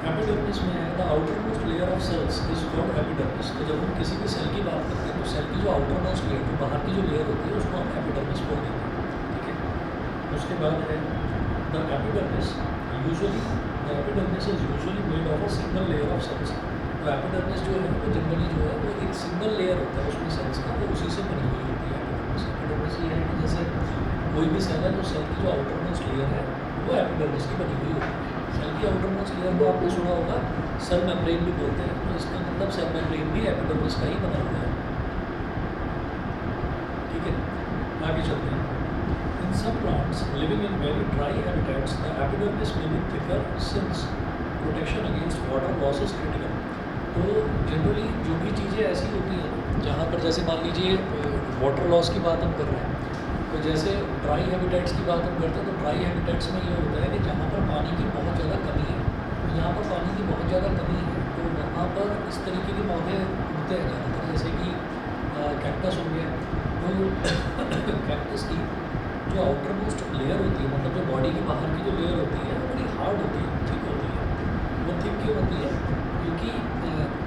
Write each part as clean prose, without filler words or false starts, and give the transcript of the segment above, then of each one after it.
Epidermis में है the outermost layer of cells is called epidermis. तो जब हम किसी भी सेल की बात करते हैं तो सेल की जो आउटर मोस्ट लेयर, जो बाहर की जो लेयर होती है, उसको हम एपिडर्मिस बोल देते हैं। ठीक है। उसके बाद है the epidermis is usually made of a single layer of cells. तो एपिडर्मिस जो है वो जनरली जो है वो एक सिंगल लेयर होता है उसमें सेल्स का, वो उसी से बनी हुई होती है एपिडर्मिस। एपिडर्मिस ये है कि जैसे कोई भी सेल है तो सेल की जो आउटर मोस्ट लेयर है वो एपिडर्मिस की बनी हुई होती है। सेल की आउटर मोस्ट लेयर को आपने सुना होगा सेल मेम्ब्रेन भी बोलते हैं, तो इसका मतलब सेल मेम्ब्रेन भी एपिडर्मिस का ही बना हुआ है। ठीक है, आगे चलते हैं। इन सब plants living in very dry habitats the epidermis may be thicker since protection against water loss is critical. तो जनरली जो भी चीज़ें ऐसी होती हैं जहाँ पर जैसे मान लीजिए वाटर लॉस की बात हम कर रहे हैं, तो जैसे ड्राई हैबिटेट्स की बात हम करते हैं तो ड्राई हैबिटेट्स में ये होता है कि जहाँ पर पानी की बहुत ज़्यादा कमी है, यहाँ पर पानी की बहुत ज़्यादा कमी है तो वहाँ पर इस तरीके के पौधे उगते हैं ज़्यादातर, जैसे कि कैक्टस हो गया। तो कैक्टस की जो आउटर मोस्ट लेयर होती है, मतलब जो बॉडी के बाहर की जो लेयर होती है वो बड़ी हार्ड होती है, थिक होती है। वो थिक क्यों होती है? क्योंकि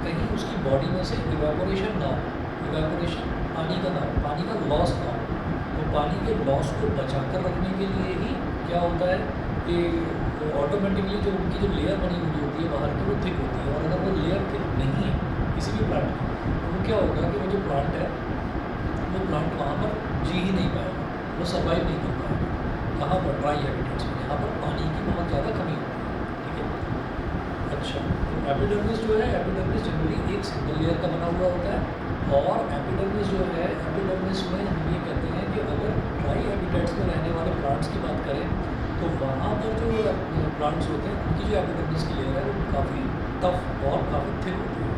कहीं उसकी बॉडी में से इवेपोरेशन ना हो, इवेपोरेशन पानी का ना हो, पानी का लॉस ना हो। तो पानी के लॉस को बचा कर रखने के लिए ही क्या होता है कि ऑटोमेटिकली जो उनकी जो लेयर बनी हुई होती है बाहर की वो थिक होती है। और अगर वो लेयर थिक नहीं है किसी भी प्लांट की तो वो क्या होगा कि वो जो प्लांट है वो प्लांट वहाँ पर जी ही नहीं पाएगा, वो सर्वाइव नहीं कर पाएगा। कहाँ पर? ड्राई हैबिटेट्स में, यहाँ पर पानी की बहुत ज़्यादा कमी होती है। ठीक है। अच्छा, तो एपिडर्मिस जो है, एपिडर्मिस जनरली एक सिंगल लेयर का बना हुआ होता है। और एपिडर्मिस जो है, एपिडर्मिस में हम ये कहते हैं कि अगर ड्राई हैबिटेट्स में रहने वाले प्लांट्स की बात करें तो वहाँ पर जो प्लांट्स होते हैं उनकी जो एपिडर्मिस की लेयर है वो काफ़ी टफ और काफ़ी थिक होती है,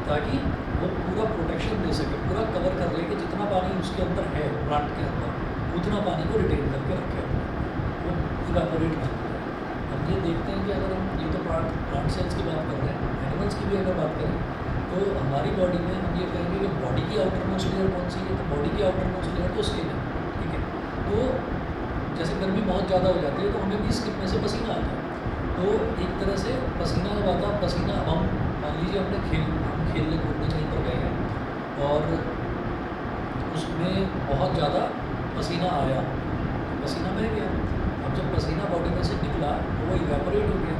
ताकि वो पूरा प्रोटेक्शन दे सके, पूरा कवर कर ले कि जितना पानी उसके अंदर है प्लांट के अंदर उतना पानी को रिटेन करके रखे, वो इवेपोरेट ना करे। हम ये देखते हैं कि अगर हम ये तो प्लांट सेल्स की बात कर रहे हैं, एनिमल्स की भी अगर बात करें तो हमारी बॉडी में हम ये कहेंगे कि बॉडी की आउटर मोस्ट लेयर कौन सी है? तो बॉडी की आउटर मोस्ट लेयर तो स्किन है। ठीक है। तो जैसे गर्मी बहुत ज़्यादा हो जाती है तो हमें भी स्किन में से पसीना आता है। तो एक तरह से पसीना जब आता है, पसीना हम मान लीजिए हम खेलने कूदने कहीं पर गए हैं और उसमें बहुत ज़्यादा पसीना आया, पसीना बह गया। अब जब पसीना बॉडी में से निकला तो वो इवेपोरेट हो गया।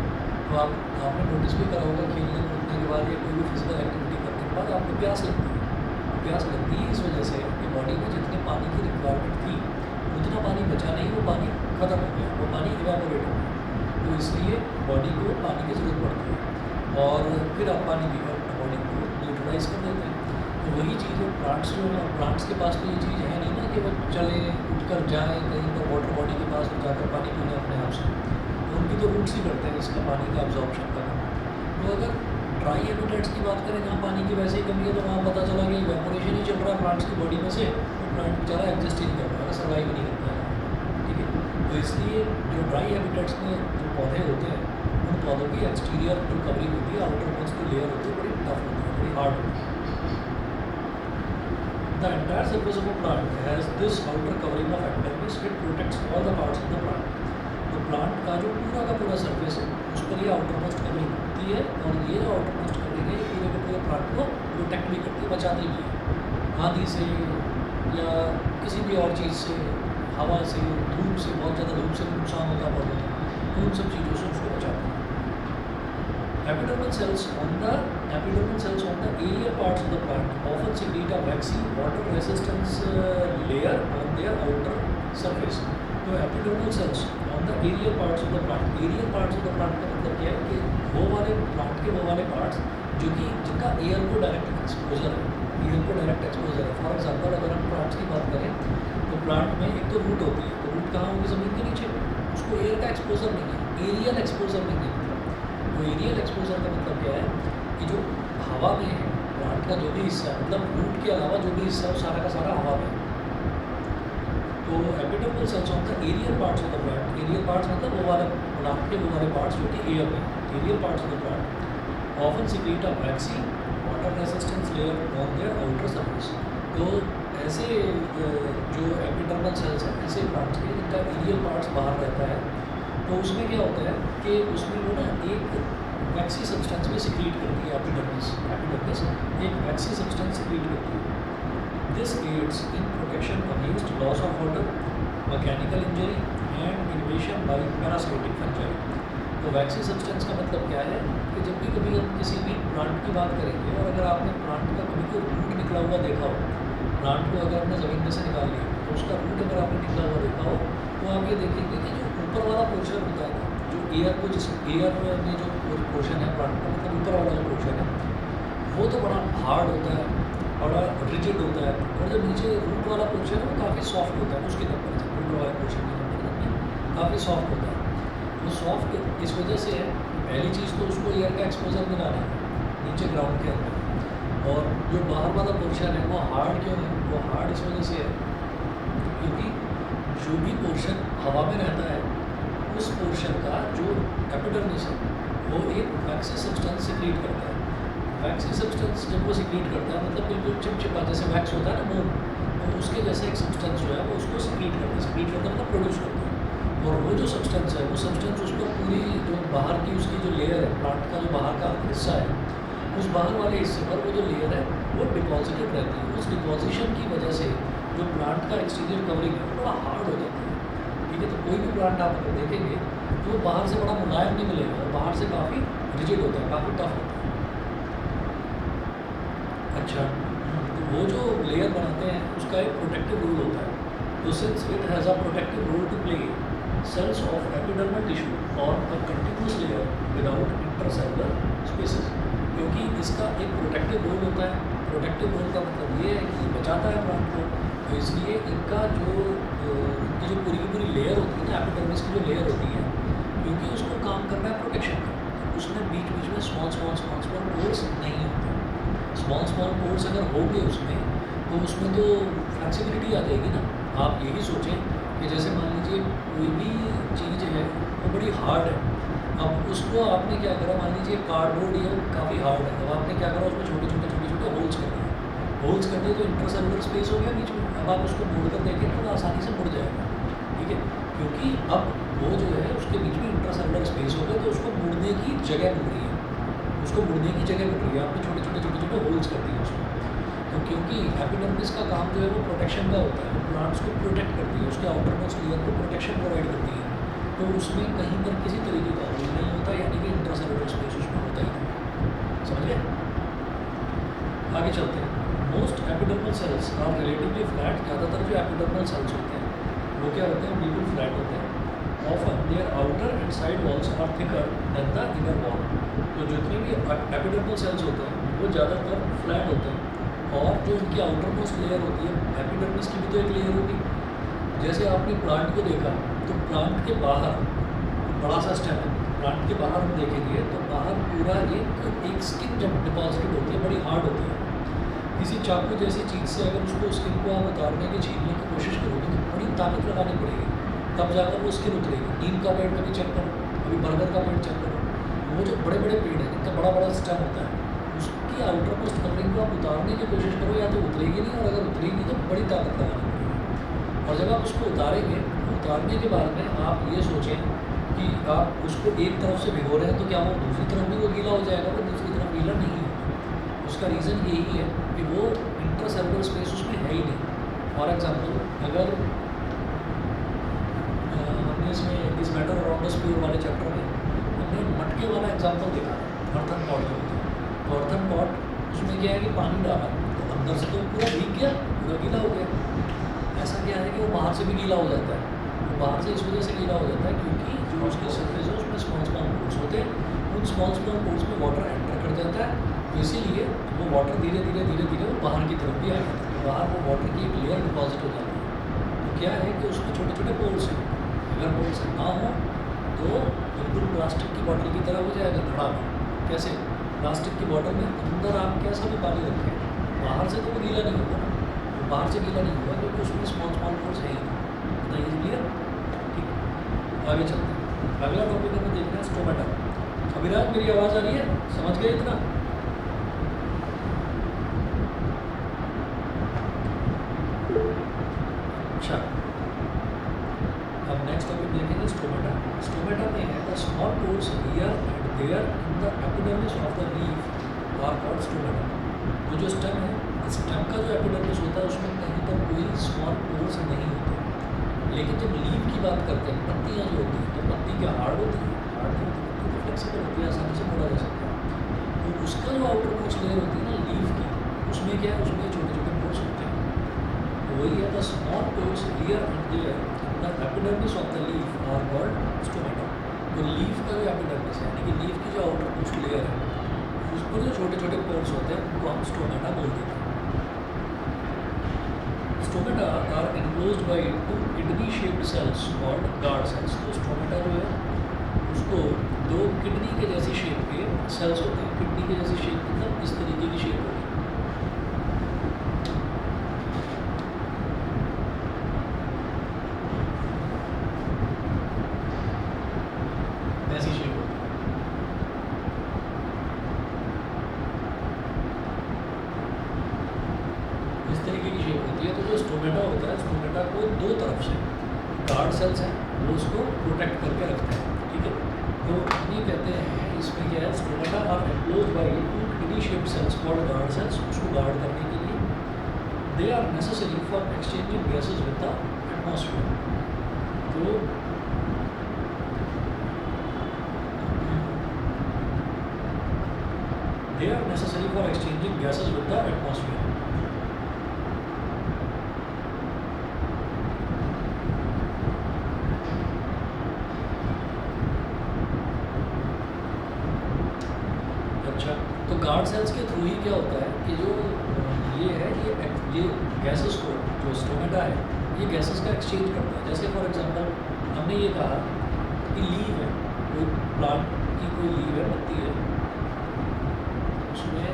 तो आपने नोटिस भी करा होगा खेलने कूदने के बाद या कोई भी फिजिकल एक्टिविटी करने के बाद आपको प्यास लगती है। प्यास लगती है इस वजह से कि बॉडी में जितने पानी की रिक्वायरमेंट थी उतना पानी बचा नहीं, वो पानी ख़त्म हो गया, वो पानी इवेपोरेट हो गया। तो इसलिए बॉडी को पानी की ज़रूरत पड़ती है और फिर आप पानी पीकर बॉडी को न्यूट्रलाइज कर देते हैं। तो वही चीज़ है प्लांट्स जो है, प्लांट्स के पास तो ये चीज़ है नहीं ना कि वो चलें उठकर जाएँ कहीं पर वाटर बॉडी के पास जाकर पानी पीने अपने आप से। उनकी तो रूट्स ही करते हैं इसका पानी का एब्जॉर्प्शन करना। तो अगर ड्राई हैबिटेट्स की बात करें जहाँ पानी की वैसे ही कमी है तो वहाँ पता चला कि इवेपोरेशन ही चल रहा है प्लांट्स की बॉडी में से, तो प्लांट बेचारा एग्जिस्ट ही नहीं कर पाएगा, सर्वाइव नहीं कर पाएगा। ठीक है। तो इसलिए जो ड्राई हैबिटेट्स में जो पौधे होते हैं उन पौधों की एक्सटीरियर जो कवरिंग होती है, आउटर मोस्ट जो लेयर होती है, बड़ी टफ होती है, बड़ी हार्ड होती है। The entire surface of a plant has this outer covering of epidermis. It protects all the parts of the plant. तो प्लांट का जो पूरा का पूरा सरफेस है उस पर ये आउटर मोस्ट कवरिंग होती है और ये जो आउटर मोस्ट कवरिंग है पूरे के पूरे प्लांट को प्रोटेक्ट भी करती है, बचाती भी है आंधी से या किसी भी और चीज़ से, हवा से, धूप से, बहुत ज़्यादा धूप से नुकसान होता है पौधों को, उन सब चीज़ों से उसको बचाती है। Epidermal cells on the aerial parts of the plant often secrete a waxy water resistance layer on their outer surface. तो epidermal cells on the aerial parts of the plant, aerial parts of the plant का मतलब क्या है कि वो वाले plant के वो वाले पार्ट्स जो कि जिनका एयर को डायरेक्ट एक्सपोजर है, एयर को डायरेक्ट एक्सपोजर है। फॉर एग्जांपल अगर हम प्लांट्स की बात करें तो प्लांट में एक तो रूट होती है, तो रूट कहाँ होगी? ज़मीन के नीचे, उसको एयर का एक्सपोजर नहीं है, एरियल एक्सपोजर नहीं है। तो एरियल एक्सपोजर का मतलब क्या है कि जो हवा में है प्लांट का जो भी हिस्सा है, मतलब रूट के अलावा जो भी हिस्सा है वो सारा का सारा हवा में है। तो epidermal cells of the aerial parts of the plant, aerial parts मतलब वो वाले प्लांट के वो वाले पार्ट्स जो कि एयर में, aerial parts of the plant often secrete a waxy water resistance layer on their outer surface. तो ऐसे जो एपिडर्मल सेल्स हैं ऐसे प्लांट्स के जिनका एरियल पार्ट्स बाहर रहता है तो उसमें क्या होता है कि उसमें वो ना एक वैक्सी सब्सटेंस भी सिक्रीट करती है एपिडर्मिस। एपिडर्मिस एक वैक्सी सब्सटेंस सिक्रीट करती है। This aids in protection against loss of water, mechanical injury and invasion by parasitic fungi. तो वैक्सी सब्सटेंस का मतलब क्या है कि जब भी कभी हम किसी भी प्लांट की बात करेंगे और अगर आपने प्लांट का कभी कोई रूट निकला हुआ देखा हो, प्लांट को अगर हमने ज़मीन में से निकाल लिया तो उसका रूट अगर आपने निकला हुआ देखा हो तो आप ये देखेंगे कि जो ऊपर वाला पोर्शन होता है, जो एयर को जिस एयर में जो पोर्शन है प्लांट का, मतलब ऊपर वाला जो पोर्शन है वो तो बड़ा हार्ड होता है, बड़ा रिजिड होता है, और जो नीचे रूट वाला पोर्शन है वो काफ़ी सॉफ्ट होता है। उसके कंपेरिजन रूट वाले पोर्शन के कंपेरिजन में काफ़ी सॉफ्ट होता है। वो सॉफ्ट इस वजह से है, पहली चीज़ तो उसको एयर का एक्सपोजर मिला नहीं नीचे ग्राउंड के अंदर, और जो बाहर वाला पोर्शन है वो हार्ड क्यों है, वो हार्ड इस वजह से है क्योंकि जो भी पोर्शन हवा में रहता है उस पोर्शन का जो एपिडर्मिस है वो एक वैक्सी सब्सटेंस सिक्रीट करता है। वैक्सी सब्सटेंस जब वो सिक्रीट करता है मतलब बिल्कुल चिपचिपा जैसे वैक्स होता है ना मोम, तो उसके जैसे एक सब्सटेंस जो है वो उसको सिक्रीट करता है। सिक्रीट करता है मतलब प्रोड्यूस करता है, और वो जो सब्सटेंस है वो सब्सटेंस उसको पूरी जो बाहर की उसकी जो लेयर है, प्लांट का जो बाहर का हिस्सा है, उस बाहर वाले हिस्से पर वो जो लेयर है वो डिपॉजिटेड रहती है। उस डिपॉजिशन की वजह से जो प्लांट का एक्सटीरियर कवरिंग है वो बड़ा हार्ड हो जाता है। ठीक है, तो कोई भी प्लांट आप अगर देखेंगे तो वो बाहर से बड़ा मुलायम नहीं मिलेगा, और बाहर से काफ़ी रिजिड होता है, काफ़ी टफ होता है। अच्छा, तो वो जो लेयर बनाते हैं उसका एक प्रोटेक्टिव रोल होता है। तो since it has a protective role to play, cells of epidermal tissue form a continuous layer without intercellular spaces। क्योंकि इसका एक प्रोटेक्टिव रोल होता है। प्रोटेक्टिव रोल का मतलब ये है कि बचाता है प्लांट को, तो इसलिए इनका जो इनकी जो पूरी की पूरी लेयर होती है ना, एपिडर्मिस की जो लेयर होती है, क्योंकि उसको काम करना है प्रोटेक्शन का, उसमें बीच बीच में स्मॉल पोर्स नहीं होते। स्मॉल पोर्स अगर होंगे उसमें तो उसमें तो फ्लेक्सिबिलिटी आ जाएगी ना। आप यही सोचें कि जैसे मान लीजिए कोई भी चीज़ है वो बड़ी हार्ड है, अब उसको आपने क्या करा, मान लीजिए कार्डबोर्ड ये काफ़ी हार्ड है, अब आपने क्या करा उसमें छोटे छोटे होल्स कर दिए। होल्स कर दिए तो इंटरसेलुलर स्पेस हो गया बीच में, अब आप उसको मोड़ कर देखें तो आसानी से मुड़ जाएगा। ठीक है, क्योंकि अब वो जो है उसके बीच में इंटरसेलुलर स्पेस हो गया तो उसको मुड़ने की जगह मिल रही है, उसको मुड़ने की जगह मिल रही है, आपने छोटे छोटे होल्स कर दिए उसमें। तो क्योंकि एपिडर्मिस का काम जो है वो प्रोटेक्शन का होता है, वो प्लांट्स को प्रोटेक्ट करती है, उसके आउटर मोस्ट लेयर को प्रोटेक्शन प्रोवाइड करती है, तो उसमें कहीं पर किसी तरीके का होल नहीं होता, यानी कि इंटरसेलुलर स्पेस उसमें होता ही नहीं। समझ गए? आगे चलते हैं। Most epidermal cells are relatively flat. ज़्यादातर जो एपिडर्मल सेल्स होते हैं वो क्या होते हैं, बिल्कुल फ्लैट होते हैं। Often their outer and side walls are thicker than the inner wall. तो जितने भी एपिडर्मल सेल्स होते हैं वो ज़्यादातर फ्लैट होते हैं, और जो उनकी आउटर मोस्ट लेयर होती है, एपिडर्मिस की भी तो एक लेयर होगी। जैसे आपने प्लांट को देखा तो प्लांट के बाहर बड़ा सा स्टेम है, प्लांट के बाहर हम देखेंगे तो बाहर पूरा एक स्किन जब डिपॉजिटेड होती है, बड़ी हार्ड होती है। किसी चाकू जैसी चीज़ से अगर उसको स्किन को आप उतारने की, छीनने की कोशिश करोगे तो बड़ी ताकत लगानी पड़ेगी, तब जाकर वो स्किन उतरेगी। नीम का पेड़ कभी चेक करो, कभी बरगद का पेड़ चेक करो, वो जो बड़े बड़े पेड़ हैं जिनका बड़ा बड़ा स्टेम होता है, उसकी आउटर मोस्ट कवरिंग को आप उतारने की कोशिश करो, या तो उतरेगी नहीं, और अगर उतरेगी तो बड़ी ताकत लगानी पड़ेगी। और जब आप उसको उतारेंगे, उतारने के बाद में आप ये सोचें कि आप उसको एक तरफ से भिगो रहे हैं तो क्या वो दूसरी तरफ भी वो गीला हो जाएगा? वो दूसरी तरफ गीला नहीं होगा। उसका रीज़न यही है कि वो इंटरसेलुलर स्पेस उसमें है ही नहीं। फॉर एग्जांपल, अगर हमने इसमें इस मैटर अराउंड अस प्योर वाले चैप्टर में हमने मटके वाला एग्जांपल देखा, अर्थन पॉट जो होता है, तो अर्थन पॉट उसमें क्या है कि पानी डाला तो अंदर से तो पूरा भीग गया, पूरा गीला हो गया। ऐसा क्या है कि वो बाहर से भी गीला हो जाता है। वो बाहर से इस वजह से गीला हो जाता है क्योंकि जो उसकी सरफेस है उसमें स्मॉल पोर्स होते हैं, उन स्मॉल पोर्स में वाटर एंटर कर जाता है, तो इसीलिए वो वाटर धीरे धीरे वो बाहर की तरफ भी आ जाता है, तो बाहर वो वाटर की एक लेयर डिपॉजिट हो जाती है। तो क्या है कि उसमें छोटे छोटे पोर्स हैं, अगर पोर्स ना हो तो बिल्कुल प्लास्टिक की बॉटल की तरह हो जाएगा खड़ा में। कैसे? प्लास्टिक की बॉटल में अंदर आप कैसा भी पानी रखें, बाहर से तो वो गीला नहीं होगा ना, तो बाहर से गीला नहीं होगा क्योंकि उसमें स्मॉल पोर्स है ही नहीं। बताइए क्लियर? ठीक, आगे चलते हैं। अगला टॉपिक हमें देखना है स्टोमेटा। अभिराज मेरी आवाज़ आ रही है? समझ गए इतना? अच्छा, अब नेक्स्ट टॉपिक देखेंगे स्टोमेटा। स्टोमेटा में है the small pores here and there in the epidermis of the leaf are called stomata. वो जो स्टेम है, स्टेम का जो एपिडर्मिस होता है उसमें कहीं पर कोई स्मॉल पोर्स नहीं होते। लेकिन जब लीफ की बात करते हैं, पत्तियाँ जो होती हैं, तो पत्ती क्या हार्ड होती है? हार्ड नहीं होती, पत्ती तो फ्लेक्सिबल होती है, आसानी से मोड़ा जा सकता है। तो उसका जो आउटर मोस्ट लेयर होती है ना लीफ की, उसमें क्या है, उसमें छोटे छोटे पोर्स होते हैं। तो वही है, the small pores here and there in the epidermis of the leaf are called stomata. तो लीफ का जो एपिडर्मिस है, यानी कि लीफ की जो आउटर मोस्ट लेयर है, उस पर जो छोटे छोटे पोर्स होते हैं उनको हम स्टोमेटा बोल देते हैं। Stomata are enclosed by two kidney shaped cells called guard cells। तो स्टोमेटा जो है उसको दो किडनी के जैसी शेप के सेल्स होते हैं। किडनी के जैसी शेप मतलब इस तरीके की शेप होती है, ऐसी शेप होती है। इस तरीके की शेप होती है। तो जो स्टोमेटा होता है, स्टोमेटा को दो तरफ से गार्ड सेल्स हैं, वो उसको प्रोटेक्ट करके रखते हैं। ठीक है, तो ये कहते हैं इसमें क्या है, stomata are enclosed by two kidney shaped cells called guard cells. उसको गार्ड करने के लिए they are necessary for exchanging gases with the atmosphere. तो they are necessary for exchanging gases with the atmosphere. अच्छा, तो गार्ड सेल्स के through ही क्या होता है कि जो ये है, ये गैसेस को, जो स्टोमेटा है, ये गैसेस का एक्सचेंज करता है। जैसे फॉर एग्जांपल हमने ये कहा कि लीव है, कोई प्लांट की कोई लीव है, पत्ती है, उसमें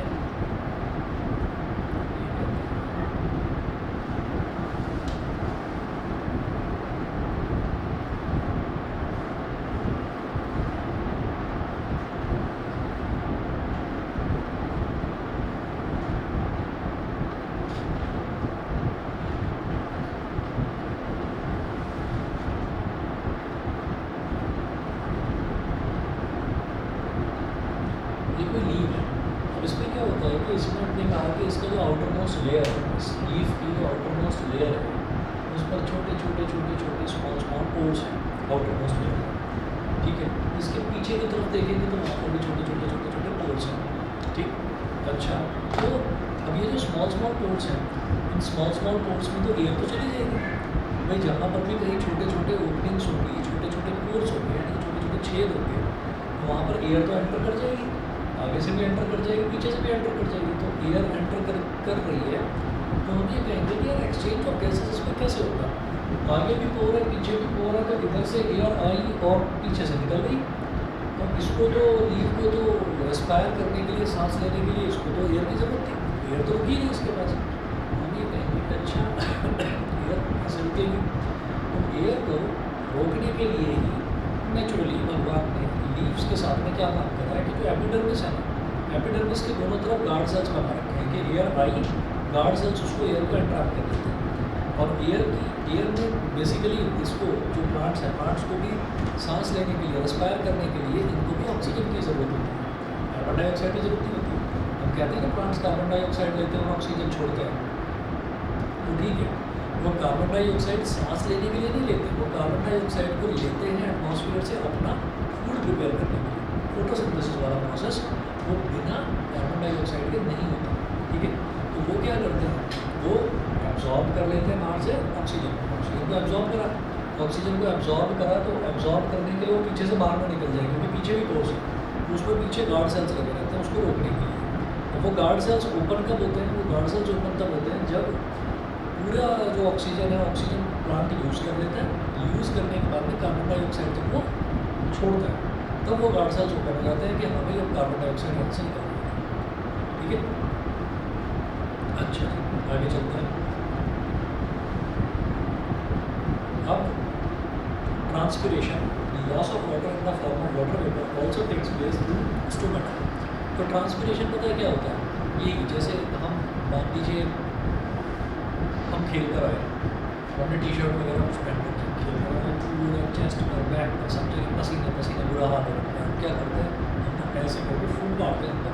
ये कोई लीव है। अब इसमें क्या होता है कि इसमें हमने कहा कि इसका जो आउटर मोस्ट लेयर है, इस लीफ की जो आउटर मोस्ट लेयर है, उस पर छोटे छोटे छोटे छोटे स्मॉल स्मॉल पोर्स हैं आउटर मोस्ट लेयर में। ठीक है, इसके पीछे की तरफ देखेंगे तो वहाँ पर भी छोटे छोटे छोटे छोटे पोर्स हैं। ठीक, अच्छा, तो अब ये जो स्मॉल स्मॉल पोर्स हैं, इन स्मॉल स्मॉल पोर्स में तो एयर तो चली जाएगी भाई। जहाँ पर भी कहीं छोटे छोटे ओपनिंग्स होंगी, छोटे छोटे पोर्स होंगे, यानी कि छोटे छोटे छेद होंगे, तो वहाँ पर एयर तो एंटर कर जाएगी, आगे से भी एंटर कर जाएगी, पीछे से भी एंटर कर जाएगी। तो एयर एंटर कर रही है, तो हम ये कहेंगे कि यार एक्सचेंज ऑफ गैसेस इसमें कैसे होगा। आगे भी पोर है, पीछे भी पोर है, तो इधर से एयर आई और पीछे से निकल गई। तो इसको तो लीव को तो रेस्पायर करने के लिए, सांस लेने के लिए इसको तो एयर की ज़रूरत थी, एयर तो रुकी नहीं इसके पास। हम ये कहेंगे कि अच्छा एयर कैसे रुकेगी। तो एयर को रोकने के लिए ही नेचुरली भगवान ने लीव्स के साथ में क्या काम करा है कि जो एपिडर्मिस है ना, एपिडर्मिस के दोनों तरफ गार्ड सेल्स बना रखे हैं कि एयर आई, गार्ड सेल्स उसको एयर को एंट्रैप कर देते हैं। और एयर में बेसिकली इसको जो प्लांट्स हैं, प्लांट्स को भी सांस लेने के लिए, रेस्पायर करने के लिए इनको भी ऑक्सीजन की ज़रूरत होती है, कार्बन डाइऑक्साइड की ज़रूरत नहीं होती। हम कहते हैं ना प्लांट्स कार्बन डाइऑक्साइड लेते हैं और ऑक्सीजन छोड़ते हैं, तो ठीक है, वो कार्बन डाइऑक्साइड सांस लेने के लिए नहीं लेते, वो कार्बन डाइऑक्साइड को लेते हैं एटमॉस्फेयर से अपना फूड प्रिपेयर करने के लिए। फोटोसिंथेसिस वाला प्रोसेस वो बिना कार्बन डाइऑक्साइड के नहीं होता। ठीक है, तो वो क्या करते हैं, वो एब्जॉर्ब कर लेते हैं बाहर से ऑक्सीजन को एब्जॉर्ब करा, ऑक्सीजन को एब्जॉर्ब करा, तो एब्जॉर्ब करने के लिए वो पीछे से बाहर में निकल जाए, क्योंकि पीछे भी कोर्स है, तो उसको पीछे गार्ड सेल्स लगे रहते हैं उसको रोकने के लिए। तो वो गार्ड सेल्स ओपन कब होते हैं, वो गार्ड सेल्स ओपन तब होते हैं जब पूरा जो ऑक्सीजन है, ऑक्सीजन प्लांट यूज़ कर लेता है, यूज़ करने के बाद में कार्बन डाइऑक्साइड जब वो छोड़ता है, तब वो गार्ड सेल्स ओपन हो जाते हैं कि हमें अब कार्बन डाइऑक्साइड यहाँ से निकालना है। ठीक है, अच्छा आगे चलते हैं। अब transpiration, loss of water in the form of water vapour also takes place through stomata. तो ट्रांसपिरेशन पता है क्या होता है, ये जैसे हम मान लीजिए हम खेल कर आए, हमने टी शर्ट वगैरह कुछ पहन कर खेल कर आए, पूरा चेस्ट पर बैक पर सब जगह पसीने पसीने बुरा हाल हो रहा है। हम क्या करते हैं, हम ऐसे करके फूंक मारते हैं अंदर,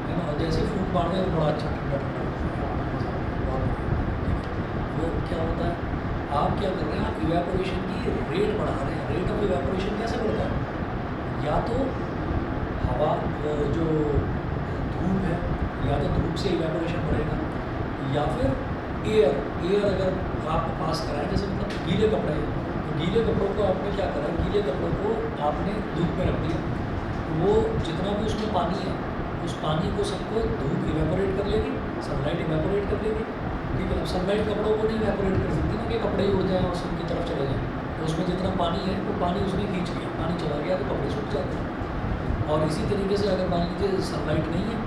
है ना, और जैसे फूंक मारते हैं तो बड़ा अच्छा ठंडा ठंडा लगता है, मज़ा आता है, बहुत बढ़िया। ठीक है, वो क्या होता है, आप क्या कर रहे हैं, आप इवेपोरेशन की रेट बढ़ा रहे हैं। रेट ऑफ इवेपोरेशन कैसे बढ़ता है, या तो हवा जो धूप है, या तो धूप से इवेपोरेशन बढ़ेगा, या फिर एयर अगर आप पास कराएं, जैसे मतलब गीले कपड़े हैं, तो गीले कपड़ों को आपने क्या करा, गीले कपड़ों को आपने धूप में रख दिया, तो वो जितना भी उसमें पानी है, उस पानी को सबको धूप इवेपोरेट कर लेगी, सनलाइट इवेपोरेट कर लेगी। ठीक है, अब सनलाइट कपड़ों को नहीं इवेपोरेट कर सकती ना, कि कपड़े ही उड़ जाएँ और सन की तरफ चले जाएँ, तो उसमें जितना पानी है वो पानी उसने खींच लिया, पानी चला गया तो कपड़े सूख जाते हैं। और इसी तरीके से अगर मान लीजिए सनलाइट नहीं है,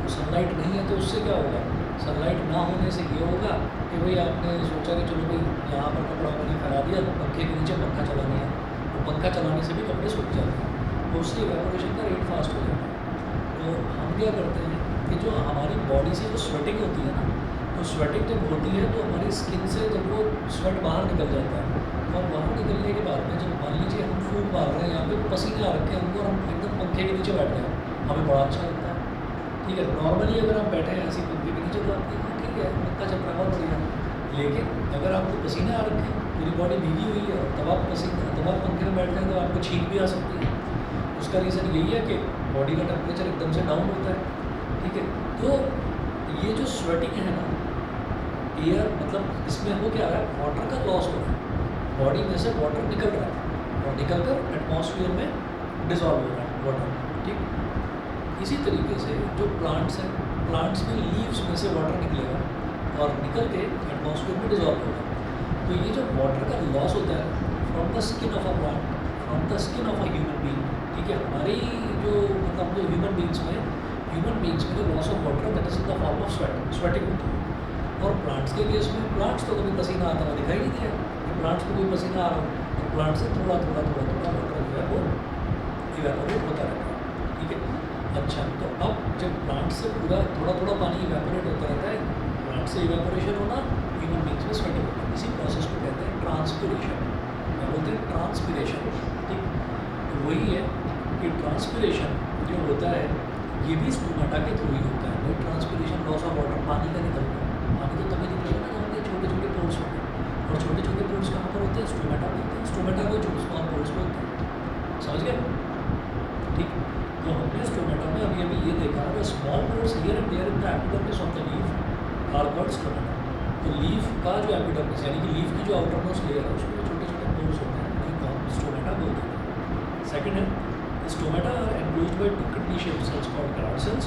तो सनलाइट नहीं है तो उससे क्या होगा, सनलाइट ना होने से ये होगा कि भाई आपने सोचा कि चलो भाई यहाँ पर कपड़ा मैंने फैला दिया, पंखे के नीचे पंखा चला दिया, तो पंखा चलाने से भी कपड़े सूख जाते हैं, तो उससे इवेपोरेशन का रेट फास्ट हो जाता है। तो हम क्या करते हैं कि जो हमारी बॉडी से जो स्वेटिंग होती है ना, तो स्वेटिंग जब होती है तो हमारी स्किन से जब वो स्वेट बाहर निकल जाता है, और बाहर निकलने के बाद में जब मान लीजिए हम फूंक मार रहे हैं, यहाँ पे पसीने आ रखे हैं हमको और हम एकदम पंखे के नीचे बैठ गए, हमें बड़ा अच्छा लगता है। ठीक है, नॉर्मली अगर आप बैठे हैं ऐसे पंखे के नीचे तो आप देखो ठीक है, पंखा चल रहा है बहुत बढ़िया, लेकिन अगर आपको पसीने आ रखे हैं, पूरी बॉडी भीगी हुई है, तब आप पंखे में बैठ जाए तो आपको छींक भी आ सकती है। उसका रीज़न यही है कि बॉडी का टेम्परेचर एकदम से डाउन होता है। ठीक है, तो ये जो स्वेटिंग है ना, एयर मतलब इसमें हो क्या रहा है, वाटर का लॉस हो रहा है, बॉडी में से वाटर निकल रहा है और निकल कर एटमॉस्फेयर में डिजॉल्व हो रहा है वाटर। ठीक, इसी तरीके से जो प्लांट्स हैं, प्लांट्स में लीव्स में से वाटर निकलेगा और निकल के एटमॉस्फेयर में डिजॉल्व होगा। तो ये जो वाटर का लॉस होता है from the skin of a plant, from the skin of a human being, ठीक है, हमारी जो मतलब जो ह्यूमन बीइंग्स में जो loss of water that is in the form of sweating होती है। और प्लांट्स के केस में, प्लांट्स तो कभी पसीना आता हुआ दिखाई नहीं दिया कि प्लांट्स को कोई पसीना आ रहा हो, तो प्लांट से थोड़ा वाटर जो है वो इवेपोरेट होता रहता है। ठीक है, अच्छा, तो अब जब प्लांट से पूरा थोड़ा पानी इवेपोरेट होता रहता है, प्लांट से इवेपोरेशन होना, ह्यूमन बीइंग्स में स्वेटिंग होना, इसी प्रोसेस को कहते हैं ट्रांसपिरेशन, क्या बोलते हैं, ट्रांसपिरेशन। ठीक, तो वही है कि ट्रांसपिरेशन जो होता है ये भी स्टोमेटा के थ्रू ही होता है। वही ट्रांसपिरेशन, लॉस ऑफ वाटर, पानी का निकलना, पानी तो तभी निकलेगा ना जब आपके छोटे छोटे पोर्स होते हैं, और छोटे छोटे पोर्स कहाँ पर होते हैं, स्टोमेटा में होते हैं, स्टोमेटा को स्मॉल पोर्स बोलते हैं, समझ गए। ठीक, तो हमने स्टोमेटा में अभी ये देखा, the small pores here and there in the epidermis of the leaf are called stomata. तो लीफ का जो एपिडर्मिस यानी कि लीफ की जो आउटर मोस्ट लेयर है उसमें छोटे छोटे पोर्स होते हैं, जिनको हम स्टोमेटा बोलते हैं। सेकेंड है, stomata are enclosed by two kidney shaped cells called guard cells,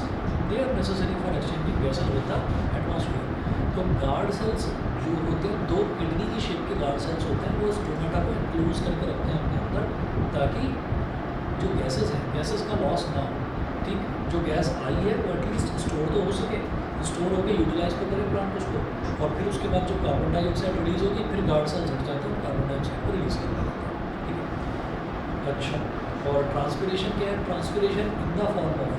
they are necessary for exchanging gases with the atmosphere. तो गार्ड सेल्स जो होते हैं, दो किडनी की शेप के गार्ड सेल्स होते हैं, वो स्टोमेटा को एनक्लोज करके रखते हैं अपने अंदर, ताकि जो गैसेस हैं, गैसेस का लॉस ना हो। ठीक, जो गैस आई है वो एटलीस्ट स्टोर तो हो सके, स्टोर होकर यूटिलाइज तो करें प्लांट उसको, और फिर उसके बाद जो कार्बन डाइऑक्साइड रिलीज होगी, फिर गार्ड सेल्स हट जाते हैं, कार्बन डाइऑक्साइड को रिलीज कर देते हैं। ठीक है, अच्छा, और ट्रांसपिरेशन क्या है, transpiration in the form of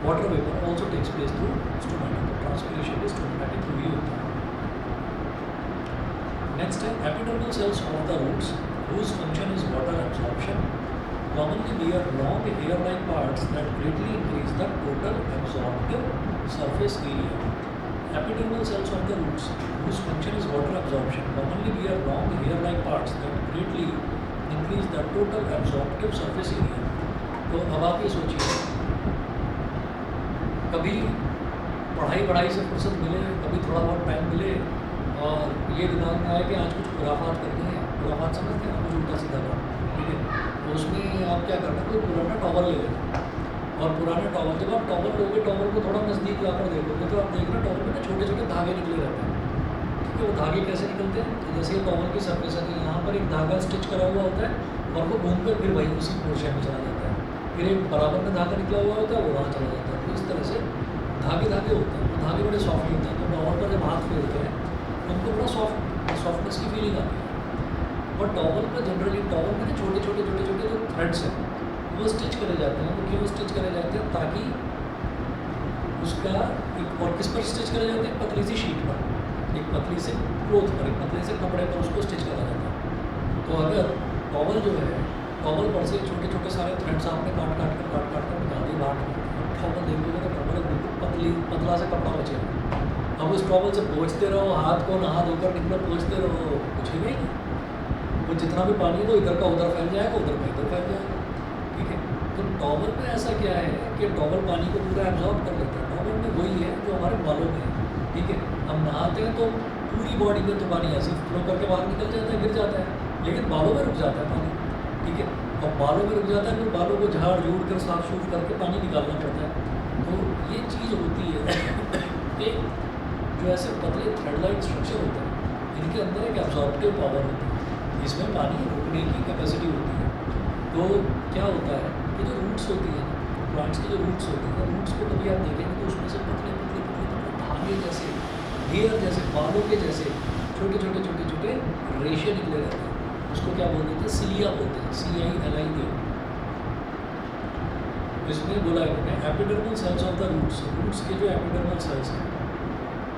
water vapour also takes place through stomata. तो ट्रांसपिरेशन भी स्टोमेटा के थ्रू ही होता है। नेक्स्ट है epidermal cells of the roots whose function is water absorption commonly bear long hair-like parts that greatly increase the total absorptive surface area. Epidermal cells of the roots whose function is water absorption commonly bear long hair-like parts that greatly increase the total absorptive surface area. तो अब आप ये सोचिए, कभी पढ़ाई से फुर्सत मिले, कभी थोड़ा बहुत टाइम मिले और ये दिमाग में आए कि आज कुछ खुराफात करनी है, खुराफात समझते हैं, कुछ उल्टा सीधा काम, ठीक है, तो उसमें आप क्या करना, कोई पुराना टॉवल ले लेना, और पुराना टॉवल, जब आप टॉवल लोगे, टॉवल को थोड़ा नज़दीक लाकर देखोगे तो आप देखना टॉवल में ना छोटे छोटे धागे निकले रहते हैं। ठीक है, वो धागे कैसे निकलते हैं, तो जैसे टॉवल की सरफेस है, यहाँ पर एक धागा स्टिच करा हुआ होता है और वो घूम कर फिर वहीं उसी पोर्शन में चला जाता है, फिर एक बराबर में धागा निकला हुआ होता है, वो वहाँ चला जाता है। तो इस तरह से धागे होते हैं, वो धागे बड़े सॉफ्ट होते हैं, तो टॉवल पर जब हाथ फेरते हैं तो उनको बड़ा सॉफ्टनेस की फीलिंग आती है। और टॉवल पर जनरली, टॉवल में ना छोटे छोटे जो थ्रेड्स हैं वो स्टिच करे जाते हैं। वो क्यों स्टिच करे जाते हैं, ताकि उसका एक, और किस पर स्टिच करे जाते हैं, पतली सी शीट पर, एक पतली से क्लोथ पर, एक पतले से कपड़े पर उसको स्टिच करा जाता है। तो अगर टॉवल जो है टॉवल पर से छोटे छोटे सारे थ्रेड्स आपने काट काट कर निकाल दिए बाहर। अब टॉवल देखोगे तो टॉवल बिल्कुल पतला सा कपड़ा बचे। अब उस टॉवल से पोंछते रहो, हाथ को नहा धोकर निकलो, पोंछते रहो, कुछ ही नहीं। वो जितना भी पानी है वो इधर का उधर फैल जाएगा, उधर का इधर फैल जाएगा। ठीक है, तो टॉवल में ऐसा क्या है कि टॉवल पानी को पूरा एब्जॉर्ब कर लेता है। टॉवल में वही है जो हमारे बालों में है। ठीक है, हम नहाते हैं तो पूरी बॉडी में तो पानी ऐसे फ्लो करके बाहर निकल जाता है, गिर जाता है, लेकिन बालों में रुक जाता है पानी। ठीक है, और बालों में रुक जाता है, फिर बालों को झाड़ झूड़ कर साफ सूफ करके पानी निकालना पड़ता है। तो ये चीज़ होती है कि जो ऐसे पतले थ्रेड लाइक स्ट्रक्चर होते हैं, इनके अंदर एक एब्जॉर्प्टिव पावर होती है, इसमें पानी रुकने की कैपेसिटी होती है। तो क्या होता है कि जो रूट्स होती है, प्लांट्स की जो रूट्स होती है, रूट्स को कभी आप देखेंगे तो उसमें से पतले पतले पतले पतले धागे जैसे, हेयर जैसे, बालों के जैसे छोटे छोटे छोटे छोटे रेशे निकले रहते हैं। उसको क्या बोलते हैं? सिलिया बोलते हैं, CILIA। इसमें बोला है epidermal cells of the roots, roots के जो एपिडर्मल सेल्स हैं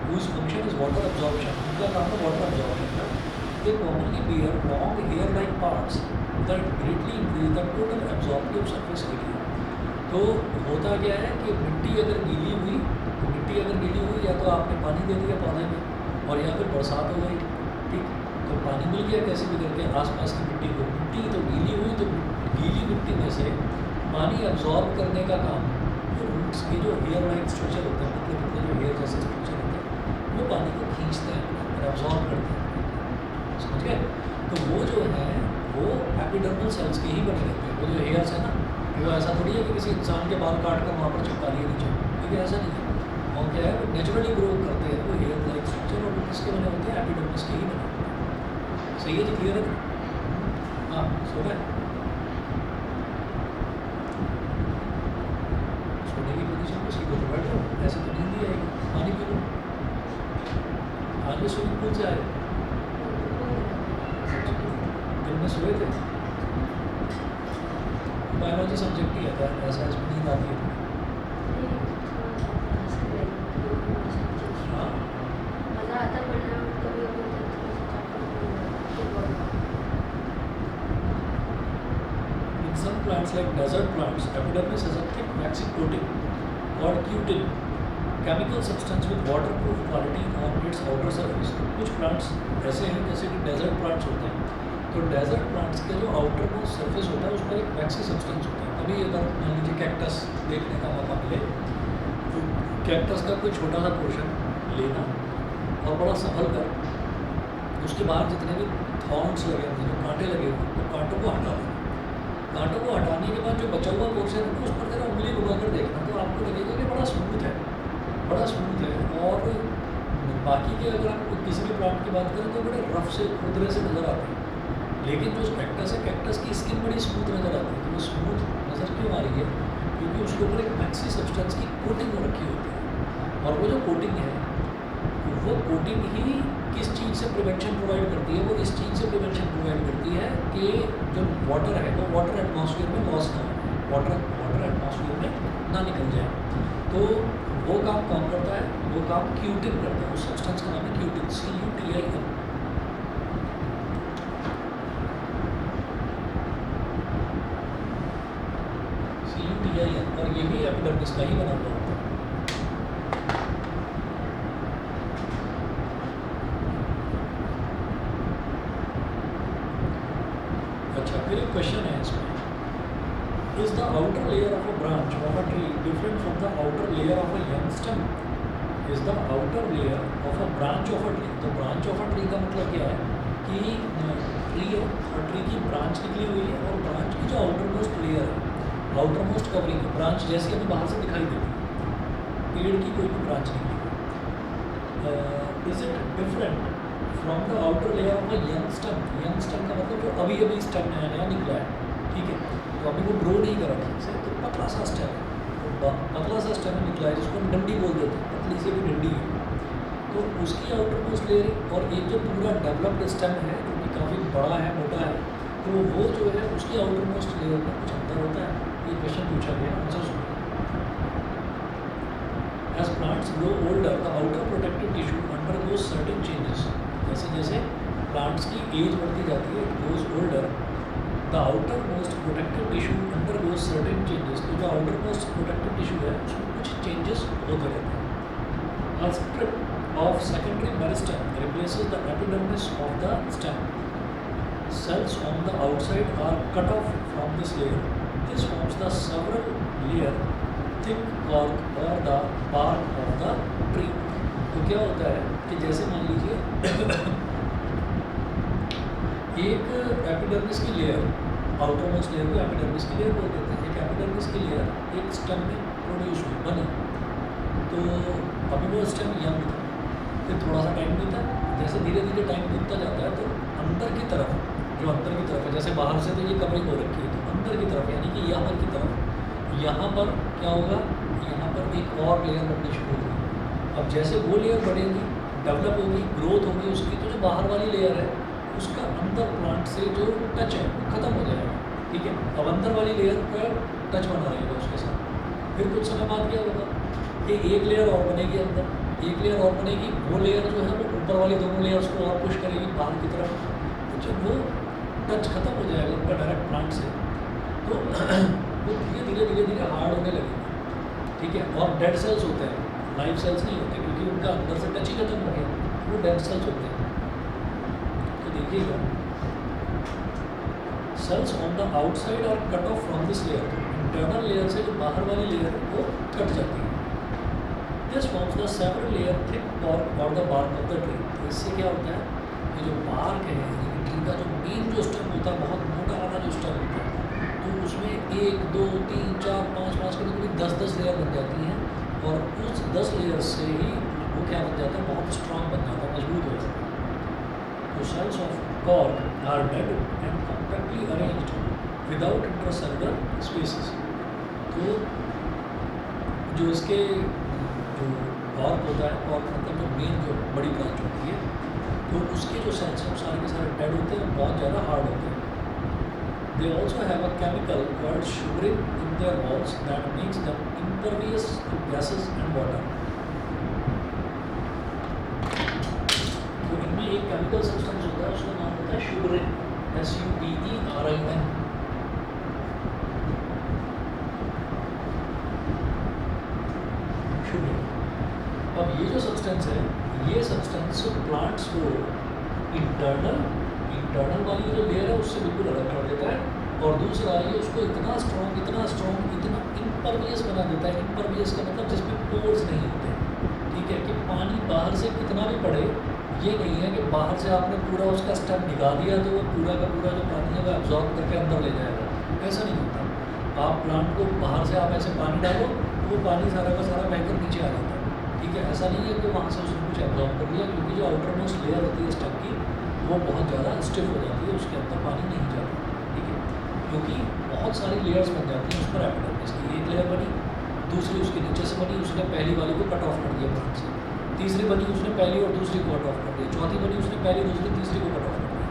whose function is water absorption, उनका काम है वाटर absorption का। They commonly bear long hair-like parts that greatly increase the total absorptive surface area। तो होता क्या है कि मिट्टी अगर गीली हुई, तो मिट्टी अगर गीली हुई या तो आपने पानी दे दिया पौधे में, और या फिर बरसात हो गई, ठीक, तो पानी मिल गया कैसे भी करके आसपास की मिट्टी को। मिट्टी तो गीली हुई, तो गीली मिट्टी में से पानी एब्जॉर्ब करने का काम जो रूट्स के जो हेयर लाइक स्ट्रक्चर होते हैं, पतले पतले जो हेयर जैसे स्ट्रक्चर होते हैं, वो पानी को खींचते हैं और एब्जॉर्ब करते हैं। समझ गए? तो वो जो है वो एपिडर्मल सेल्स के ही बने रहते हैं। वो जो हेयर्स है ना, वो ऐसा थोड़ी है कि किसी इंसान के बाल काट कर वहाँ पर चिपका लिए नीचे, ठीक है, ऐसा नहीं है। और क्या है, वो नेचुरली ग्रो करते हैं वो हेयर लाइक स्ट्रक्चर, और वो किसके बने होते हैं? एपिडर्मिस के ही बने होते हैं। सही है जी? क्लियर है? हाँ, सो गए? सोने की पोजीशन में सीधे तो बैठ जाओ, ऐसे तो नींद ही आएगी। पानी पी लो, आज भी स्विमिंग पूल से आए, दिन में सोए थे, बायोलॉजी सब्जेक्ट ही आता है, ऐसा इसमें नींद आती है। हाँ, in some plants like desert plants, epidermis has a thick waxy coating called cutin, chemical substance with waterproof quality on its outer surface। तो कुछ प्लांट्स ऐसे हैं जैसे कि डेजर्ट प्लांट्स होते हैं, तो डेजर्ट प्लांट्स के जो आउटर मोस्ट सरफेस होता है उस पर एक वैक्सी सब्सटेंस होता है। कभी अगर मान लीजिए कैक्टस देखने का मौका मिले, तो कैक्टस का कोई छोटा सा पोर्शन लेना और बड़ा संभल कर उसके बाहर जितने भी थॉर्न्स लगे हुए, जो कांटे लगे हुए, तो कांटों को हटा देना। कांटों को हटाने के बाद जो बचा हुआ पोर्शन है उस पर जरा उंगली घुमा कर देखना, तो आपको लगेगा कि बड़ा स्मूथ है, बड़ा स्मूथ है। और बाकी के अगर आप किसी भी प्लांट की बात करें तो बड़े रफ से खुरदरे से नज़र आते हैं, लेकिन जो कैक्टस है, कैक्टस की स्किन बड़ी स्मूथ नज़र आती है। तो वो स्मूथ नज़र क्यों आ रही है? क्योंकि उसके ऊपर एक मैक्सी सब्सटेंस की कोटिंग हो रखी होती है, और वो जो कोटिंग है वो कोटिंग ही किस चीज़ से प्रिवेंशन प्रोवाइड करती है? वो इस चीज़ से प्रिवेंशन प्रोवाइड करती है कि जो वाटर है वो वाटर एटमॉस्फेयर में लॉस ना हो, वाटर एटमॉस्फेयर में ना निकल जाए। तो वो काम कौन करता है? वो काम क्यूटिन करता है। उस सब्सटेंस का नाम है क्यूटिन, CUTIN। CUTIN, और ये भी एपिडर्मिस का ही बना हुआ होता है। अच्छा, फिर एक क्वेश्चन है इसमें, is the outer layer of a branch of a tree different from the outer layer of a young stem? Is the outer layer of a branch of a tree. तो ब्रांच ऑफ अ ट्री का मतलब क्या है कि tree है और tree की branch निकली हुई है, और ब्रांच की जो आउटर मोस्ट लेयर है, आउटर मोस्ट कवरिंग है, ब्रांच जैसी हमें बाहर से दिखाई देती है, पेड़ की कोई भी ब्रांच निकली है, is it different from the outer layer of a young stem? Young stem का मतलब जो अभी अभी स्टेम नया नया निकला है, ठीक है, तो अभी वो ग्रो नहीं करा ठीक से, तो पतला सा स्टेम है, तो पतला सा स्टेम निकला है जिसको हम डंडी बोल देते हैं, पतली सी भी डंडी है, तो उसकी आउटर मोस्ट लेयर, और एक जो पूरा डेवलप्ड स्टेम है जो कि काफ़ी बड़ा है, मोटा है, तो वो जो है उसकी आउटर मोस्ट लेयर में कुछ अंतर होता है। ये क्वेश्चन पूछा गया, आंसर सुनो। As plants grow older, the outer protective tissue undergoes certain changes। जैसे जैसे प्लांट्स की एज बढ़ती जाती है, it grows older, the outer most protective tissue undergoes certain changes. तो जो आउटर मोस्ट प्रोटेक्टिव टिश्यू है उसमें कुछ चेंजेस होते रहते हैं। A strip of secondary meristem replaces the epidermis of the stem. Cells on the outside are cut off from this layer. This forms the several layer thick bark or the bark of the tree. तो क्या होता है कि जैसे मान लीजिए एक epidermis की लेयर, आउटर मोस्ट लेयर को एपिडर्मिस की लेयर बोल देते हैं। एक एपिडर्मिस की लेयर एक स्टेम में प्रोड्यूस हुई, बनी। तो अभी वो स्टेम यंग था, फिर थोड़ा सा टाइम बीता, जैसे धीरे धीरे टाइम बीतता जाता है तो अंदर की तरफ, जो अंदर की तरफ है, जैसे बाहर से तो ये कवरिंग हो रखी है, तो अंदर की तरफ यानी कि यहाँ की तरफ, यहाँ पर क्या होगा, यहाँ पर एक और लेयर बननी शुरू होगी। अब जैसे वो लेयर बढ़ेगी, डेवलप होगी, ग्रोथ होगी उसकी, तो जो बाहर वाली लेयर है उसका अंदर प्लांट से जो टच है वो खत्म हो जाएगा। ठीक है, अब अंदर वाली लेयर का टच बना रहेगा उसके साथ। फिर कुछ समय बाद क्या होगा कि एक लेयर और बनेगी, अंदर एक लेयर और बनेगी, वो लेयर जो है वो ऊपर वाली दोनों लेयर्स को और पुश करेगी बाहर की तरफ। तो जब वो टच खत्म हो जाएगा उनका डायरेक्ट प्लांट से, तो वो धीरे धीरे हार्ड होने लगेगी। ठीक है, और डेड सेल्स होते हैं, लाइव सेल्स नहीं होते, क्योंकि उनका अंदर से टच ही खत्म हो गया, वो डेड सेल्स होते हैं। देखिएगा, cells on the outside are cut off from this layer. Internal layer से जो बाहर वाली लेयर है वो कट जाती है। This forms the several layer thick bark और the bark of the tree. इससे क्या होता है कि जो बार्क है, ट्री का जो मेन जो स्टेम होता है, बहुत मोटा वाला जो स्टेम होता है, तो उसमें 1 2 3 4 5 5 कभी 10 लेयर बन जाती हैं, और उस 10 लेयर से ही वो क्या बन जाता है, बहुत स्ट्रॉन्ग बन जाता है, मजबूत हो जाता है। The cells of cork are dead and compactly arranged without intracellular spaces. तो जो इसके जो कॉर्क होता है, कॉर्क मतलब जो मेन जो बड़ी ब्रांच होती है, तो उसके जो सेल्स हैं सारे के सारे डेड होते हैं, बहुत ज़्यादा हार्ड होते हैं। They also have a chemical called suberin in their walls that makes them impervious to gases and water. एक केमिकल सब्सटेंस होता है, उसका नाम होता है सुबरिन, SUBERIN। सुबरिन। अब ये जो सब्सटेंस है, ये सब्सटेंस प्लांट्स को इंटरनल वाली जो लेयर है उससे बिल्कुल अलग कर देता है, और दूसरा ये उसको इतना स्ट्रॉन्ग इतना इम्परवियस बना देता है। इम्परवियस का मतलब जिसमें पोर्स नहीं होते। ठीक है, कि पानी बाहर से कितना भी पड़े, ये नहीं है कि बाहर से आपने पूरा उसका स्टेम निकाल दिया तो वो पूरा का पूरा जो पानी है वो एब्जॉर्ब करके अंदर ले जाएगा, ऐसा नहीं होता। आप प्लांट को बाहर से आप ऐसे पानी डालो तो वो पानी सारा का सारा बहकर नीचे आ जाता है। ठीक है, ऐसा नहीं है कि वहाँ से उसने कुछ एब्जॉर्ब कर लिया, क्योंकि जो आउटर मोस्ट लेयर होती है स्टेम की, वो बहुत ज़्यादा स्टिफ हो जाती है, उसके अंदर पानी नहीं जाता। ठीक है, क्योंकि बहुत सारी लेयर्स बन जाती हैं उस पर एपिडर्मिस की। एक लेयर बनी, दूसरी उसके नीचे से बनी, उसने पहली वाली को कट ऑफ कर दिया प्लांट से, तीसरी बनी उसने पहली और दूसरी को कट ऑफ कर दिया, चौथी बनी उसने पहली दूसरी तीसरी को कट ऑफ कर दिया।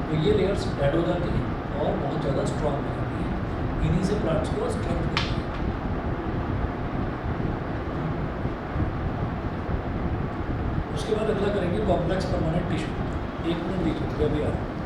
तो ये लेयर्स डेड हो जाती हैं और बहुत ज़्यादा स्ट्रॉन्ग हो जाती हैं। इन्हीं से प्लांट्स को स्ट्रेंथ मिलती है। उसके बाद अगला करेंगे कॉम्प्लेक्स परमानेंट टिश्यू। 1 मिनट दीजिए, अभी आ रहा है।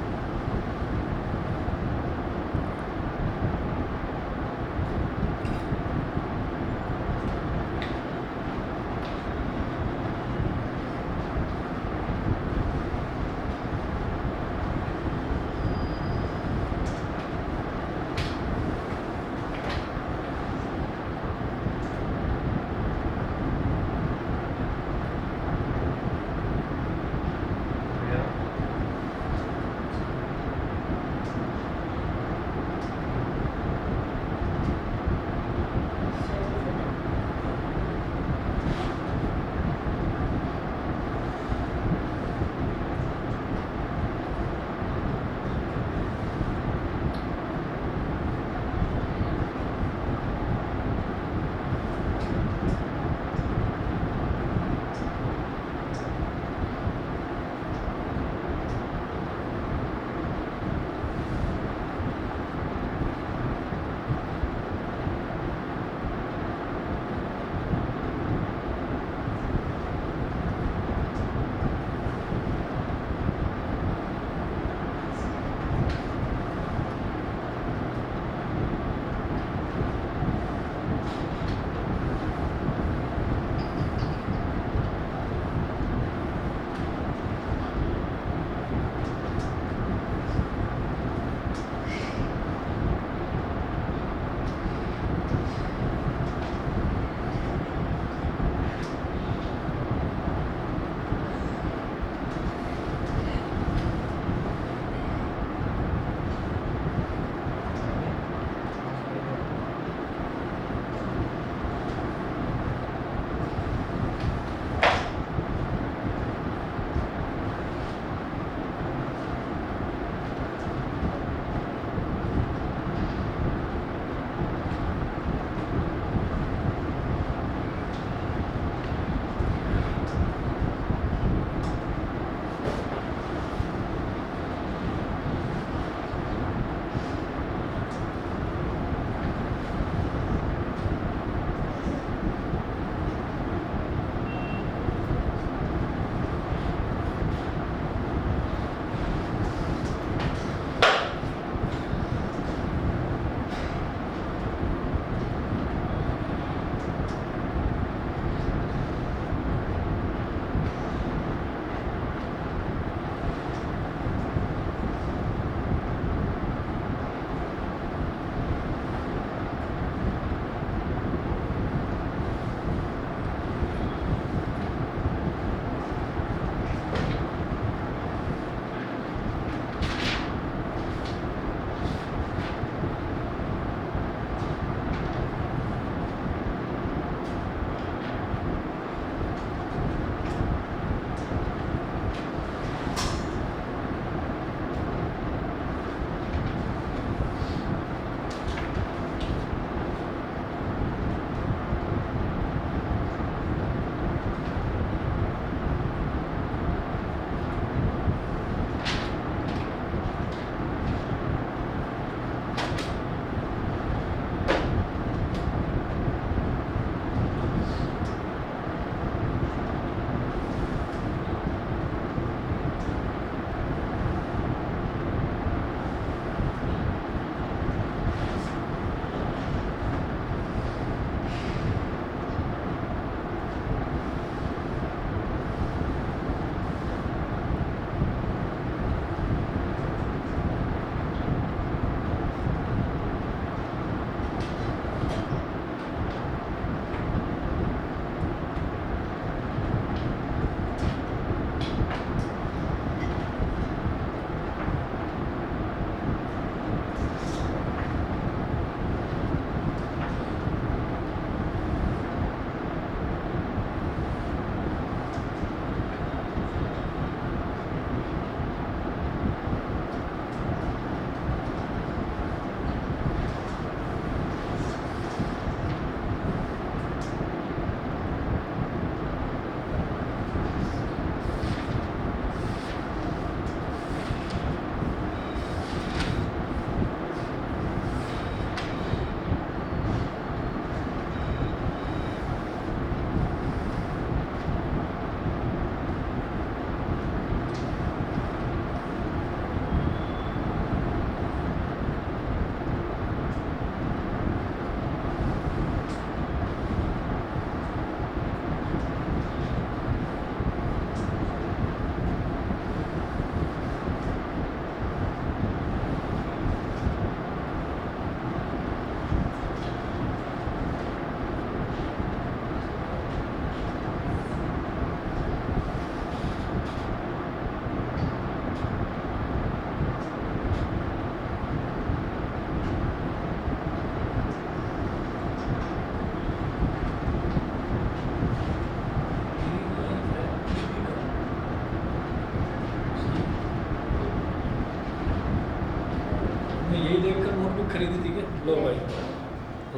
लो भाई,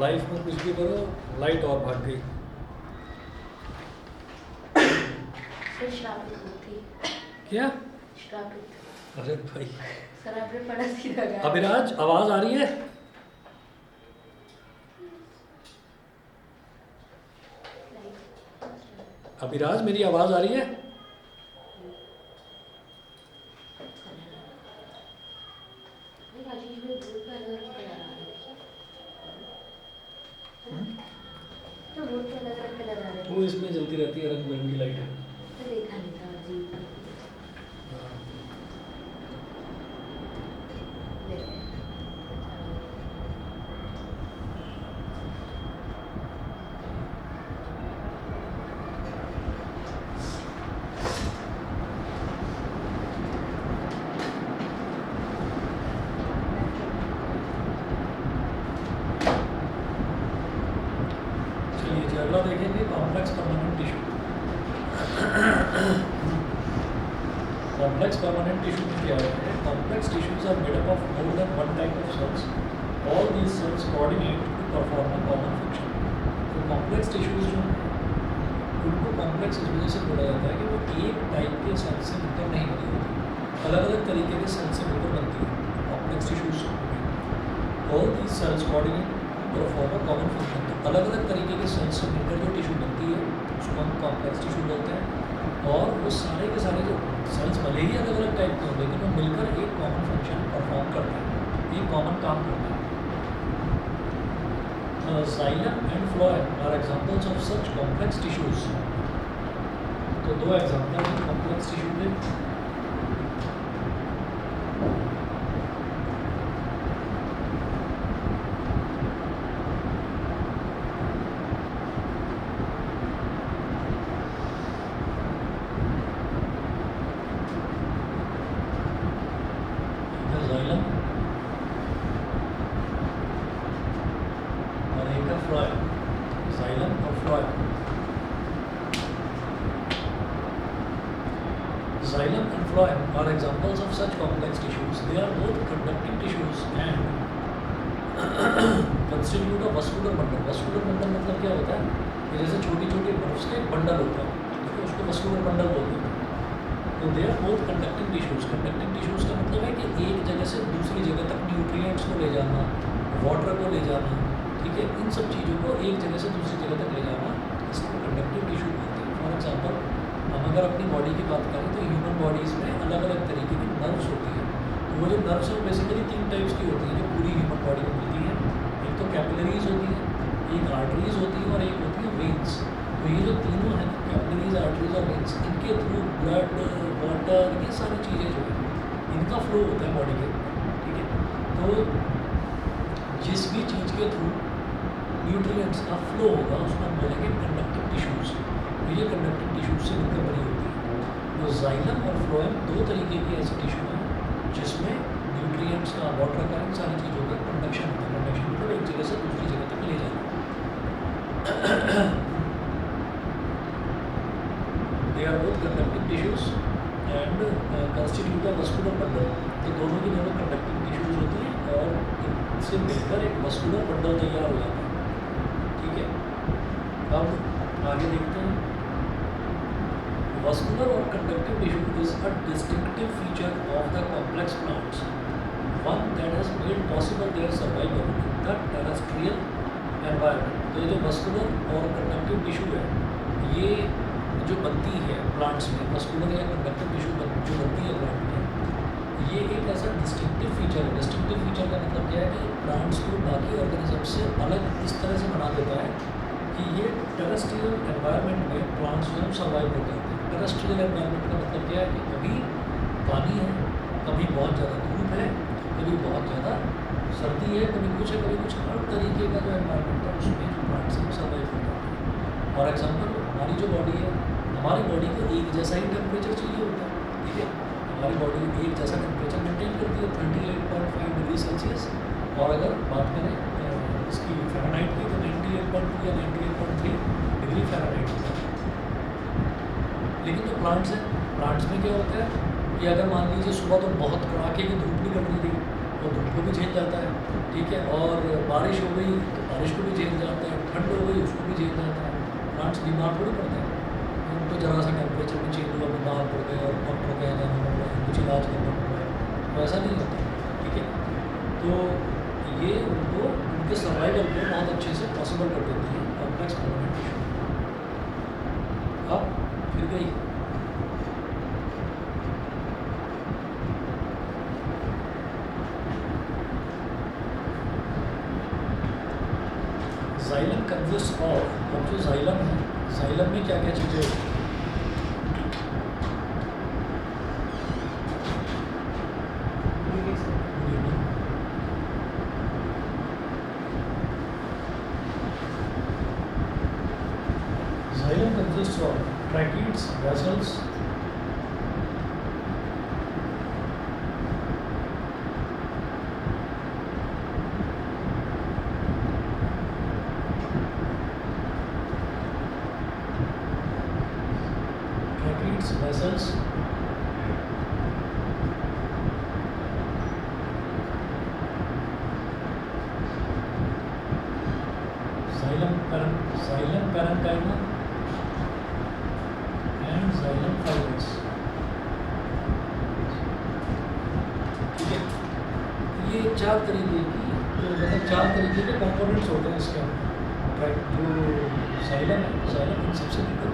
लाइफ में कुछ भी करो, लाइट और भाग गई। सर श्रापित थी। क्या? श्रापित। अरे भाई सर आपने पढ़ा सीधा गाया। अभिराज, आवाज आ रही है? अभिराज, मेरी आवाज आ रही है? आशीष में बोर्ड पे अलग अलग कलर आ रहे हैं। तो बोर्ड पे अलग अलग कलर आ रहे हैं। वो इसमें जलती रहती है, रंग बिरंगी लाइट है। तो देखा नहीं था जी। चलिए जी, अगला देखेंगे complex permanent tissue. Complex permanent tissue में क्या है? Complex tissues are made up of more than one type of cells. All these cells coordinate to perform a common function. तो कॉम्प्लेक्स टिश्यूज जो हैं, उनको कॉम्प्लेक्स इस वजह से बोला जाता है कि वो एक टाइप के सेल से मिलकर नहीं बनी होती, अलग अलग तरीके के सेल से मिलकर बनती है complex tissues. All these cells coordinate perform a common function. तो अलग अलग तरीके के सेल्स से मिलकर जो टिश्यू बनती है उसको हम कॉम्प्लेक्स टिश्यू बोलते हैं। और वो सारे के सारे जो सेल्स भले ही अलग अलग टाइप के हों, लेकिन वो मिलकर एक कॉमन फंक्शन परफॉर्म करते हैं, एक कॉमन काम करते हैं। Xylem and phloem are examples of such complex tissues. तो दो एग्जांपल हैं कॉम्प्लेक्स टिश्यू के। जाइलम और एक है फ्लोएम। जाइलम और phloem. Xylem and phloem are examples of such complex tissues. They are both conducting tissues and constitute a vascular bundle. Vascular bundle मतलब क्या होता है? कि जैसे छोटी छोटी नर्व्स के बंडल होता है, तो उसको vascular bundle बोलते हैं। तो they are both conducting tissues. Conducting tissues का मतलब है कि एक जगह से दूसरी जगह तक न्यूट्रिएंट्स को ले जाना, वाटर को ले जाना, ठीक है, इन सब चीज़ों को एक जगह से दूसरी जगह तक ले जाना, इसको कंडक्टिव टिश्यू बोलते हैं। फॉर एग्जाम्पल, हम अगर अपनी बॉडी की बात करें तो ह्यूमन बॉडीज़ में अलग अलग तरीके की नर्व्स होती है। तो वो जो नर्व्स हैं बेसिकली तीन टाइप्स की होती हैं जो पूरी ह्यूमन बॉडी में मिलती हैं। एक तो कैपिलरीज होती है, एक आर्टरीज होती है और एक होती है वेन्स। तो ये जो तीनों हैं, कैपिलरीज, आर्टरीज और वेन्स, इनके थ्रू ब्लड, वाटर, ये सारी चीज़ें जो है इनका फ्लो होता है बॉडी के अंदर, ठीक है। तो जिस भी चीज़ के थ्रू न्यूट्रिएंट्स का फ्लो होगा उसको हम बोलेंगे कंडक्टिव टिश्यूज़। तो ये कंडक्टिव टिश्यूज से मिलकर बनी होती है। तो जाइलम और फ्लोएम दो तरीके की ऐसी टिश्यू हैं जिसमें न्यूट्रिएंट्स का, वाटर का, इन सारी चीज़ों का कंडक्शन होता है। कंडक्शन मतलब एक जगह से दूसरी जगह तक ले जाना। They are both conductive tissues and constitute a vascular bundle. तो दोनों की दोनों कंडक्टिव टिश्यूज होती हैं और इनसे मिलकर एक वस्कुलर बंडल तैयार हो जाता है, ठीक है। अब आगे देखते हैं। Vascular or conductive tissue is a distinctive feature of the complex plants, one that has made possible their survival in the terrestrial environment. तो ये जो vascular और conductive tissue है, ये जो बनती है प्लांट्स में, vascular या conductive tissue जो बनती है प्लांट में, ये एक ऐसा डिस्टिंक्टिव फीचर है। डिस्टिंक्टिव फीचर का मतलब क्या है कि प्लांट्स को बाकी ऑर्गेनिज्म से अलग इस तरह से बना देता है कि ये टेरेस्ट्रियल एनवायरनमेंट में प्लांट्स जो है सर्वाइव कर जाते हैं। टेरेस्ट्रियल एनवायरनमेंट का मतलब क्या है कि कभी पानी है, कभी बहुत ज़्यादा धूप है, कभी बहुत ज़्यादा सर्दी है, कभी कुछ है, कभी कुछ, हर तरीके का जो एनवायरनमेंट है उसमें जो प्लांट्स हैं सर्वाइव कर जाते हैं। फॉर एग्जाम्पल, हमारी जो बॉडी है, हमारी बॉडी को एक जैसा ही टेम्परेचर चाहिए होता है, ठीक है। हमारी बॉडी एक जैसा टेम्परेचर मेंटेन करती है 38.5 डिग्री सेल्सियस। और अगर बात करें इसकी फ़ारेनहाइट की तो 98.2 या 98.3 डिग्री फ़ारेनहाइट होता है। लेकिन जो प्लांट्स हैं, प्लांट्स में क्या होता है कि अगर मान लीजिए सुबह तो बहुत कड़ाके की धूप निकल रही थी वो धूप को भी झेल जाता है, ठीक है। और बारिश हो गई तो बारिश को भी झेल जाता है, ठंड हो गई उसको भी झेल जाता है। प्लांट्स बीमार थोड़ी पड़ते हैं, उनको जरा सा टेम्परेचर भी चेंज हुआ बीमार पड़ गए और डॉक्टर के यहाँ जाना पड़ रहा है, कुछ इलाज करना पड़ रहा है, तो ऐसा नहीं होता, ठीक है। तो ये उनको उनके सर्वाइवल को बहुत अच्छे से पॉसिबल कर देती है कॉम्प्लेक्स परमानेंट टिश्यू। अब फिर गई जाइलम कंसिस्ट ऑफ, अब जो जाइलम है, जाइलम में क्या क्या चीज़ें होती हैं? Xylem consists of tracheids, vessels, vessels, xylem parenchyma and xylem fibers, ठीक है। ये चार तरीके की, तो मतलब चार तरीके के कंपोनेंट्स होते हैं इसके अंदर, जो xylem है, xylem इन सबसे मिलकर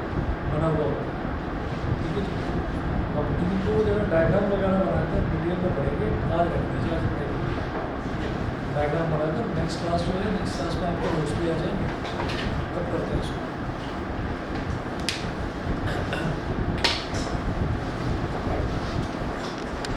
बना हुआ होता है, ठीक है। अब इनको जब डायग्राम वगैरह बनाकर वीडियो में पढ़ेंगे, आज रख दीजिए, डायग्राम बनाकर नेक्स्ट क्लास जो है, नेक्स्ट क्लास में आपको नोट्स भी आ जाएंगे, तब करते हैं इसको।